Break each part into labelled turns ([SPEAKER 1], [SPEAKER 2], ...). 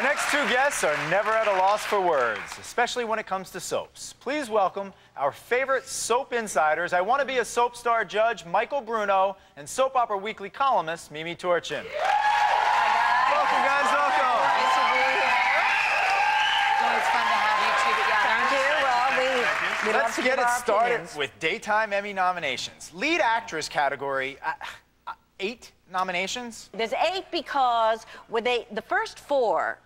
[SPEAKER 1] Our next two guests are never at a loss for words, especially when it comes to soaps. Please welcome our favorite soap insiders. I want to be a soap star judge, Michael Bruno, and Soap Opera Weekly columnist, Mimi Torchin.
[SPEAKER 2] Hi, guys.
[SPEAKER 1] Welcome, guys. Welcome.
[SPEAKER 2] Nice to be here. It's fun to have you two together.
[SPEAKER 1] Thank you. Well, Let's get it started with Daytime Emmy nominations. Lead actress category, 8 nominations?
[SPEAKER 2] There's 8 because the first 4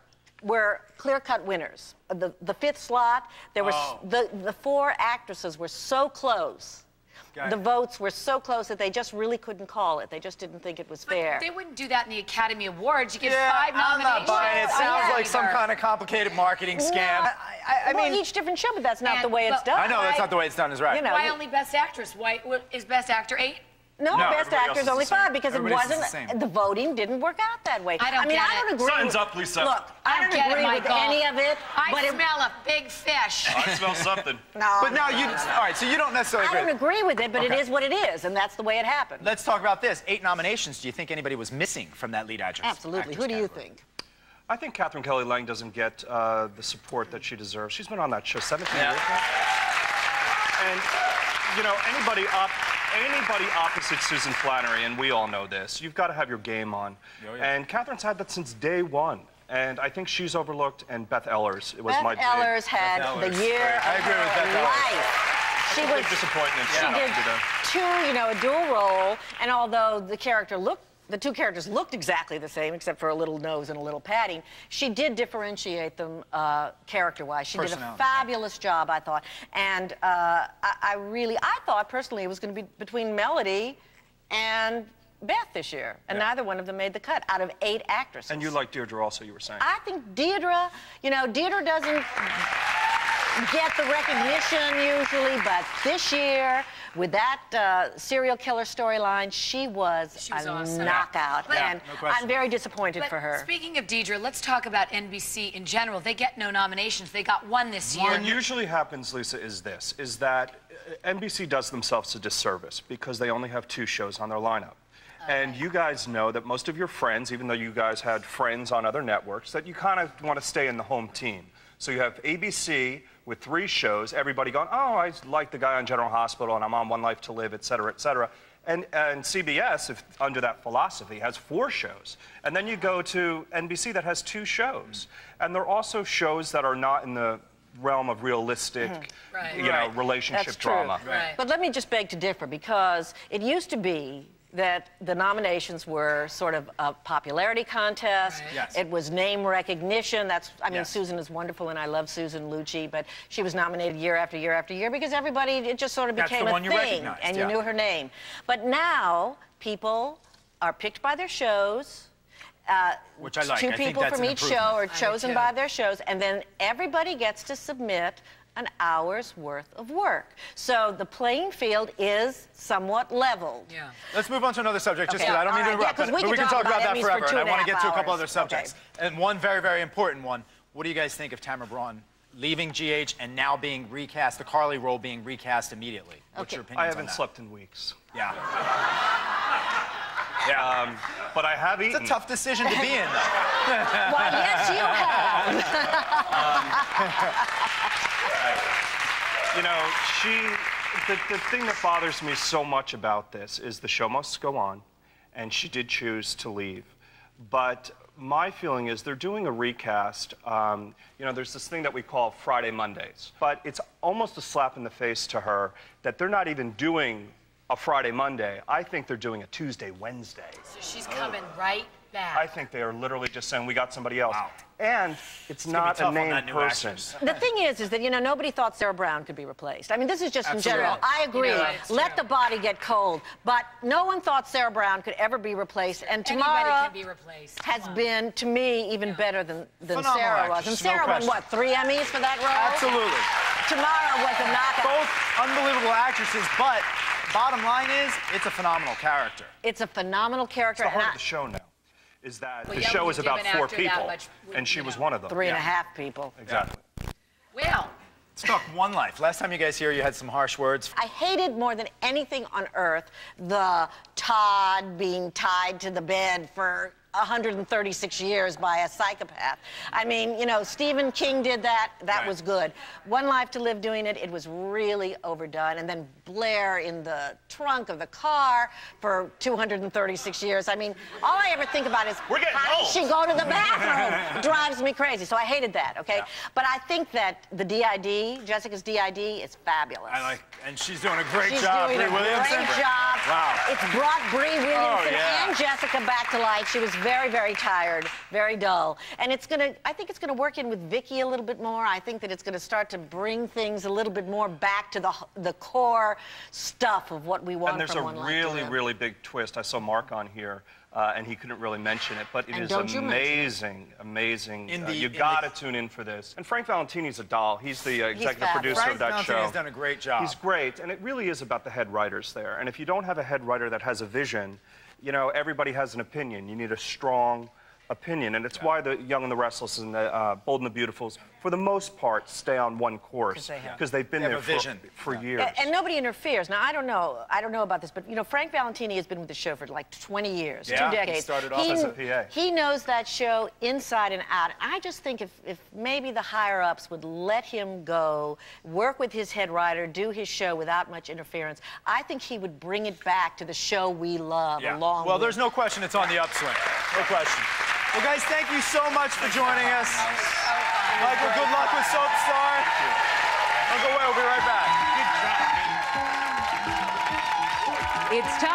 [SPEAKER 2] were clear-cut winners. The fifth slot, there was the 4 actresses were so close. The votes were so close that they just really couldn't call it. They just didn't think it was fair.
[SPEAKER 3] But they wouldn't do that in the Academy Awards. You get 5 nominations.
[SPEAKER 1] I'm not buying it. Sounds like some kind of complicated marketing scam.
[SPEAKER 2] I mean, each different show, but that's not the way it's done.
[SPEAKER 1] I know that's not the way it's done. Is right.
[SPEAKER 2] You know,
[SPEAKER 3] why only Best Actress? Why is Best Actor 8?
[SPEAKER 2] No, Best Actor's only 5 because it wasn't. The voting didn't work out that way.
[SPEAKER 3] I don't
[SPEAKER 2] agree.
[SPEAKER 4] Signs up, Lisa.
[SPEAKER 2] Look, I don't agree with any of it.
[SPEAKER 3] I smell a big fish.
[SPEAKER 4] I smell something.
[SPEAKER 2] No.
[SPEAKER 1] But now you, all right, so you don't necessarily agree.
[SPEAKER 2] I don't agree with it, but it is what it is, and that's the way it happened.
[SPEAKER 1] Let's talk about this. 8 nominations. Do you think anybody was missing from that lead actress?
[SPEAKER 2] Absolutely. Who do you think?
[SPEAKER 4] I think Catherine Kelly Lang doesn't get the support that she deserves. She's been on that show 17 years now. And, you know, anybody opposite Susan Flannery, and we all know this, you've got to have your game on. Oh, yeah. And Catherine's had that since day one. And I think she's overlooked, and Beth Ehlers, it was my
[SPEAKER 2] Beth Ehlers had the year of her life. She was
[SPEAKER 4] big disappointment.
[SPEAKER 2] She did a dual role, and although the two characters looked exactly the same, except for a little nose and a little padding, she did differentiate them character-wise. She did a fabulous job, I thought. And I thought personally it was going to be between Melody and Beth this year, and neither one of them made the cut out of 8 actresses.
[SPEAKER 4] And you like Deirdre also, you were saying.
[SPEAKER 2] I think Deirdre, Deirdre doesn't get the recognition usually, but this year, with that serial killer storyline, she was a
[SPEAKER 3] awesome.
[SPEAKER 2] knockout, and I'm very disappointed for her.
[SPEAKER 3] Speaking of Deirdre, let's talk about NBC in general. They get no nominations. They got 1 this year.
[SPEAKER 4] What usually happens, Lisa, is that NBC does themselves a disservice because they only have 2 shows on their lineup. And you guys know that most of your friends, even though you guys had friends on other networks, that you kind of want to stay in the home team. So you have ABC with 3 shows, everybody going, oh, I like the guy on General Hospital and I'm on One Life to Live, et cetera, et cetera. And CBS, if under that philosophy, has 4 shows. And then you go to NBC that has 2 shows. And they're also shows that are not in the realm of realistic, relationship drama.
[SPEAKER 2] Right. But let me just beg to differ, because it used to be that the nominations were sort of a popularity contest.
[SPEAKER 1] Right. Yes.
[SPEAKER 2] It was name recognition. I mean, Susan is wonderful, and I love Susan Lucci, but she was nominated year after year after year because it just sort of became a thing, and you knew her name. But now, people are picked by their shows.
[SPEAKER 1] Which I like.
[SPEAKER 2] 2 people from each show are chosen by their shows, and then everybody gets to submit an hour's worth of work. So the playing field is somewhat leveled.
[SPEAKER 1] Yeah. Let's move on to another subject, just because I don't mean to interrupt, but we can talk about that forever, and I want to get to a couple other subjects. And one very, very important one. What do you guys think of Tamara Braun leaving GH and now being recast, the Carly role being recast immediately? What's your opinion on that?
[SPEAKER 4] I haven't slept in weeks.
[SPEAKER 1] Yeah.
[SPEAKER 4] But I have eaten.
[SPEAKER 1] It's a tough decision to be in, though.
[SPEAKER 2] Well, yes, you have.
[SPEAKER 4] You know, the thing that bothers me so much about this is the show must go on, and she did choose to leave. But my feeling is they're doing a recast. You know, there's this thing that we call Friday Mondays, but it's almost a slap in the face to her that they're not even doing a Friday Monday. I think they're doing a Tuesday Wednesday.
[SPEAKER 3] So she's coming right back.
[SPEAKER 4] I think they are literally just saying, we got somebody else. Wow. And it's not a named person.
[SPEAKER 2] The thing is that, nobody thought Sarah Brown could be replaced. I mean, this is just in general. I agree. Let the body get cold. But no one thought Sarah Brown could ever be replaced. And Tamara has been, to me, even better than Sarah was. And Sarah won, what, 3 Emmys for that role?
[SPEAKER 1] Absolutely.
[SPEAKER 2] Tamara was a knockout.
[SPEAKER 1] Both unbelievable actresses, but bottom line is, it's a phenomenal character.
[SPEAKER 2] It's a phenomenal character.
[SPEAKER 4] It's the heart of the show now. Is that the show is about 4 people, and she was one of them.
[SPEAKER 2] 3.5 people.
[SPEAKER 4] Exactly.
[SPEAKER 3] Well,
[SPEAKER 1] let's talk One Life. Last time you guys here, you had some harsh words.
[SPEAKER 2] I hated more than anything on earth the Todd being tied to the bed for 136 years by a psychopath. I mean, you know, Stephen King did that. That was good. One Life to Live doing it, it was really overdone. And then Blair in the trunk of the car for 236 years. I mean, all I ever think about is how does she go to the bathroom? It drives me crazy. So I hated that, okay? Yeah. But I think that the DID, Jessica's DID, is fabulous.
[SPEAKER 1] And she's doing a great job.
[SPEAKER 2] She's doing a great job.
[SPEAKER 1] Wow.
[SPEAKER 2] It's brought Bree Williamson and Jessica back to life. She was very, very tired, very dull. And it's gonna, I think it's gonna work in with Vicky a little bit more. I think that it's gonna start to bring things a little bit more back to the core stuff of what we want from One Life to Live.
[SPEAKER 4] And there's a really big twist. I saw Mark on here. And he couldn't really mention it, but it is amazing, amazing. You gotta tune in for this. And Frank Valentini's a doll. He's the executive producer of that show.
[SPEAKER 1] Frank Valentini's done a great job.
[SPEAKER 4] He's great, and it really is about the head writers there. And if you don't have a head writer that has a vision, you know, everybody has an opinion. You need a strong opinion, and it's why the Young and the Restless and the Bold and the Beautifuls, for the most part, stay on one course because they've been there for years.
[SPEAKER 2] And nobody interferes. Now, I don't know about this, but you know, Frank Valentini has been with the show for like 20 years, 2 decades.
[SPEAKER 4] He started off as a PA.
[SPEAKER 2] He knows that show inside and out. I just think if maybe the higher-ups would let him go, work with his head writer, do his show without much interference, I think he would bring it back to the show we love along
[SPEAKER 1] Well, there's no question it's on the upswing. No question. Well, guys, thank you so much for joining us. Michael, good luck with Soap Star. Don't go away. We'll be right back.
[SPEAKER 5] It's time.